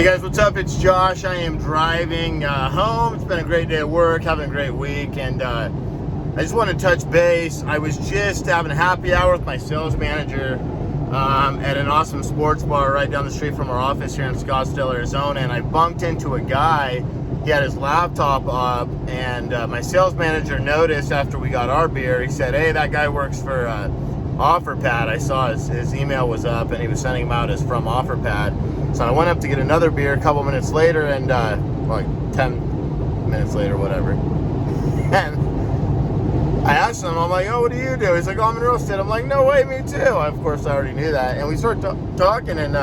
Hey guys, what's up? It's Josh. I am driving home. It's been a great day at work, having a great week, and I just want to touch base. I was just having a happy hour with my sales manager at an awesome sports bar right down the street from our office here in Scottsdale, Arizona, and I bumped into a guy. He had his laptop up, and my sales manager noticed after we got our beer, he said, "Hey, that guy works for OfferPad." I saw his email was up, and he was sending them out as from OfferPad. So I went up to get another beer a couple minutes later, and like 10 minutes later, whatever. And I asked him, I'm like, "Oh, what do you do?" He's like, "Oh, I'm in real estate." I'm like, "No way, me too." Of course, I already knew that. And we started talking, and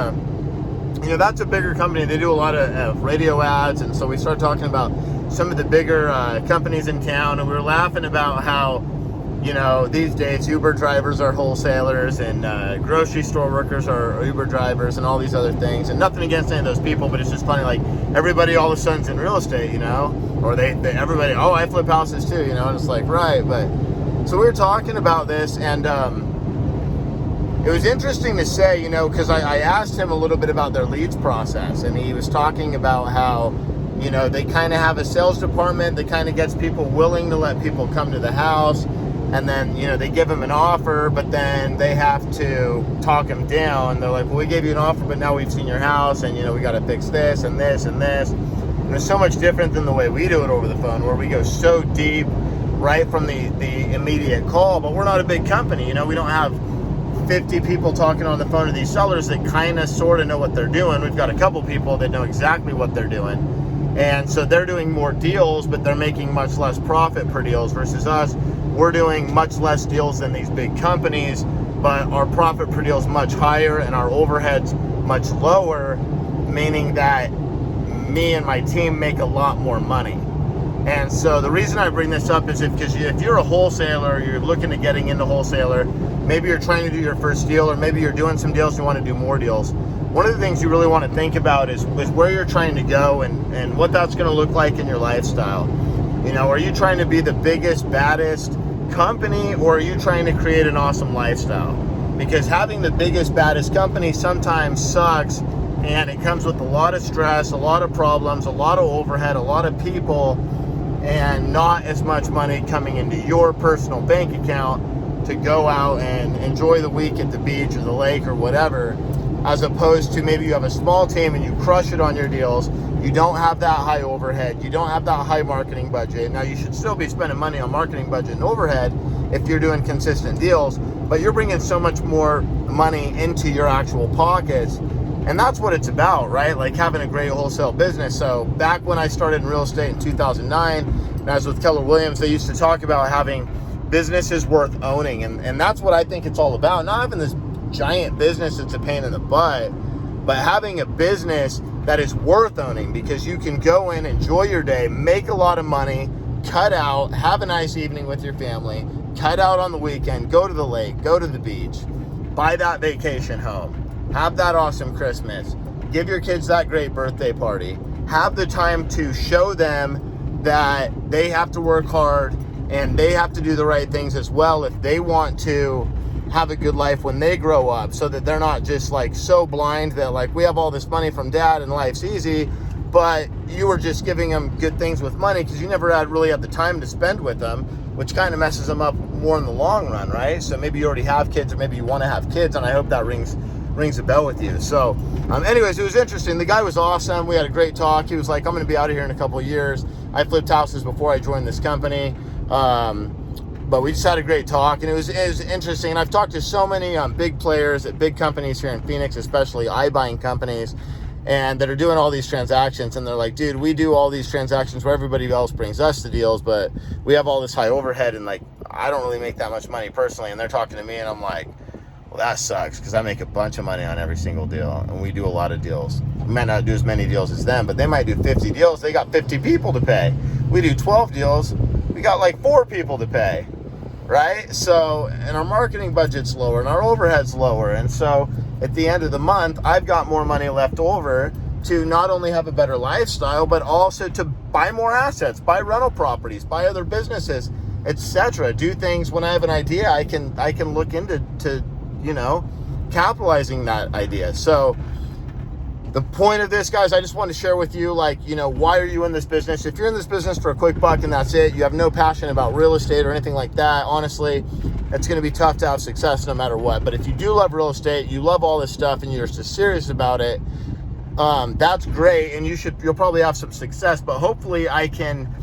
you know, that's a bigger company. They do a lot of radio ads, and so we started talking about some of the bigger companies in town, and we were laughing about how, you know, these days Uber drivers are wholesalers, and grocery store workers are Uber drivers, and all these other things. And nothing against any of those people, but it's just funny, like, everybody all of a sudden's in real estate, you know, or everybody, "Oh, I flip houses too," you know, and it's like, right. But so we were talking about this, and it was interesting to say, you know, because I asked him a little bit about their leads process, and he was talking about how, you know, they kind of have a sales department that kind of gets people willing to let people come to the house. And then, you know, they give them an offer, but then they have to talk them down. They're like, "Well, we gave you an offer, but now we've seen your house, and, you know, we got to fix this and this and this." And it's so much different than the way we do it over the phone, where we go so deep right from the immediate call. But we're not a big company, you know. We don't have 50 people talking on the phone to these sellers that kind of sort of know what they're doing. We've got a couple people that know exactly what they're doing. And so they're doing more deals, but they're making much less profit per deals versus us. We're doing much less deals than these big companies, but our profit per deal is much higher and our overhead's much lower, meaning that me and my team make a lot more money. And so the reason I bring this up is because if you're a wholesaler, you're looking at getting into wholesaler, maybe you're trying to do your first deal, or maybe you're doing some deals and you want to do more deals. One of the things you really want to think about is where you're trying to go and what that's going to look like in your lifestyle. You know, are you trying to be the biggest, baddest company, or are you trying to create an awesome lifestyle? Because having the biggest, baddest company sometimes sucks, and it comes with a lot of stress, a lot of problems, a lot of overhead, a lot of people, and not as much money coming into your personal bank account to go out and enjoy the week at the beach or the lake or whatever, as opposed to maybe you have a small team and you crush it on your deals. You don't have that high overhead. You don't have that high marketing budget. Now, you should still be spending money on marketing budget and overhead if you're doing consistent deals, but you're bringing so much more money into your actual pockets. And that's what it's about, right? Like having a great wholesale business. So back when I started in real estate in 2009, and I was with Keller Williams, they used to talk about having businesses worth owning. And that's what I think it's all about. Not having this giant business that's a pain in the butt, but having a business that is worth owning, because you can go in, enjoy your day, make a lot of money, cut out, have a nice evening with your family, cut out on the weekend, go to the lake, go to the beach, buy that vacation home, have that awesome Christmas, give your kids that great birthday party, have the time to show them that they have to work hard and they have to do the right things as well if they want to have a good life when they grow up, so that they're not just like so blind that like, we have all this money from dad and life's easy, but you were just giving them good things with money because you never really had the time to spend with them, which kind of messes them up more in the long run, right? So maybe you already have kids, or maybe you want to have kids, and I hope that rings a bell with you. So anyways, it was interesting. The guy was awesome. We had a great talk. He was like, "I'm going to be out of here in a couple of years. I flipped houses before I joined this company." But we just had a great talk, and it was interesting. And I've talked to so many big players at big companies here in Phoenix, especially iBuying companies, and that are doing all these transactions. And they're like, "Dude, we do all these transactions where everybody else brings us the deals, but we have all this high overhead, and like, I don't really make that much money personally." And they're talking to me, and I'm like, "Well, that sucks, because I make a bunch of money on every single deal, and we do a lot of deals. We might not do as many deals as them, but they might do 50 deals. They got 50 people to pay. We do 12 deals. We got like 4 people to pay." Right? So, and our marketing budget's lower and our overhead's lower. And so at the end of the month, I've got more money left over to not only have a better lifestyle, but also to buy more assets, buy rental properties, buy other businesses, etc. Do things when I have an idea, I can look into, you know, capitalizing that idea. So the point of this, guys, I just want to share with you, like, you know, why are you in this business? If you're in this business for a quick buck and that's it, you have no passion about real estate or anything like that, honestly, it's going to be tough to have success no matter what. But if you do love real estate, you love all this stuff, and you're just serious about it, that's great, and you'll probably have some success. But hopefully I can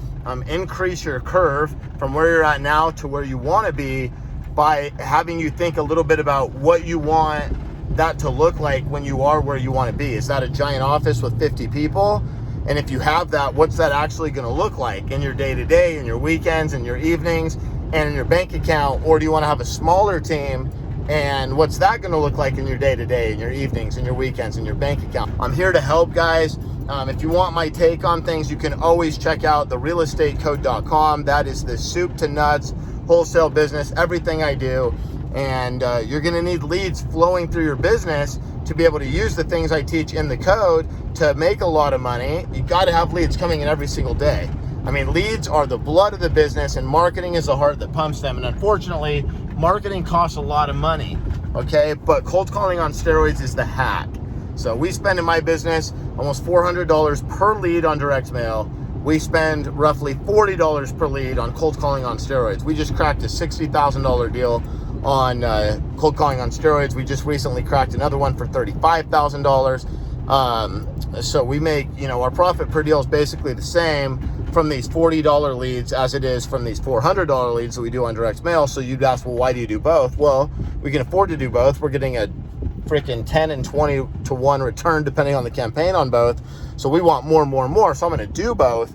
increase your curve from where you're at now to where you want to be by having you think a little bit about what you want that to look like when you are where you want to be. Is that a giant office with 50 people? And if you have that, what's that actually going to look like in your day-to-day, in your weekends, in your evenings, and in your bank account? Or do you want to have a smaller team, and what's that going to look like in your day-to-day, in your evenings, in your weekends, in your bank account? I'm here to help, guys. If you want my take on things, you can always check out therealestatecode.com. That is the soup to nuts wholesale business, everything I do. And you're going to need leads flowing through your business to be able to use the things I teach in the code to make a lot of money. You got to have leads coming in every single day. I mean, leads are the blood of the business, and marketing is the heart that pumps them. And unfortunately, marketing costs a lot of money, okay? But cold calling on steroids is the hack. So we spend in my business almost $400 per lead on direct mail. We spend roughly $40 per lead on cold calling on steroids. We just cracked a $60,000 deal on cold calling on steroids. We just recently cracked another one for $35,000. So we make, you know, our profit per deal is basically the same from these $40 leads as it is from these $400 leads that we do on direct mail. So you'd ask, well, why do you do both? Well, we can afford to do both. We're getting a freaking 10 and 20 to 1 return depending on the campaign on both. So we want more and more and more. So I'm going to do both.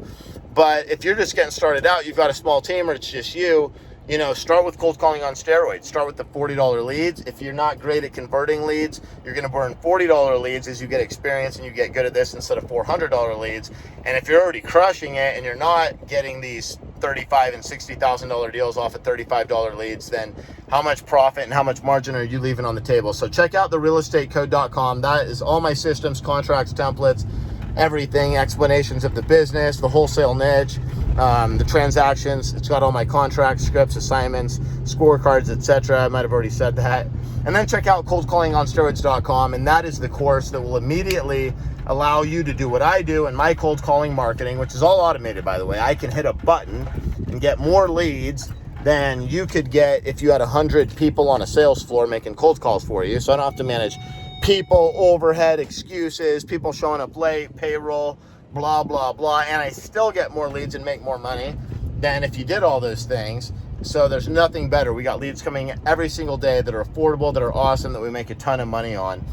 But if you're just getting started out, you've got a small team, or it's just you, you know, start with cold calling on steroids. Start with the $40 leads. If you're not great at converting leads, you're going to burn $40 leads as you get experience and you get good at this instead of $400 leads. And if you're already crushing it and you're not getting these $35,000 and $60,000 deals off of $35 leads, then how much profit and how much margin are you leaving on the table? So check out therealestatecode.com. That is all my systems, contracts, templates, everything, explanations of the business, the wholesale niche, the transactions. It's got all my contracts, scripts, assignments, scorecards, etc. I might have already said that. And then check out coldcallingonsteroids.com, and that is the course that will immediately allow you to do what I do in my cold calling marketing, which is all automated, by the way. I can hit a button and get more leads than you could get if you had 100 people on a sales floor making cold calls for you. So I don't have to manage people, overhead, excuses, people showing up late, payroll, blah, blah, blah. And I still get more leads and make more money than if you did all those things. So there's nothing better. We got leads coming every single day that are affordable, that are awesome, that we make a ton of money on.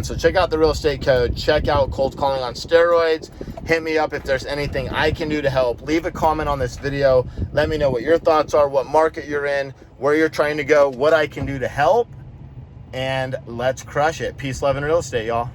So check out the Real Estate Code. Check out Cold Calling on Steroids. Hit me up if there's anything I can do to help. Leave a comment on this video. Let me know what your thoughts are, what market you're in, where you're trying to go, what I can do to help. And let's crush it. Peace, love, and real estate, y'all.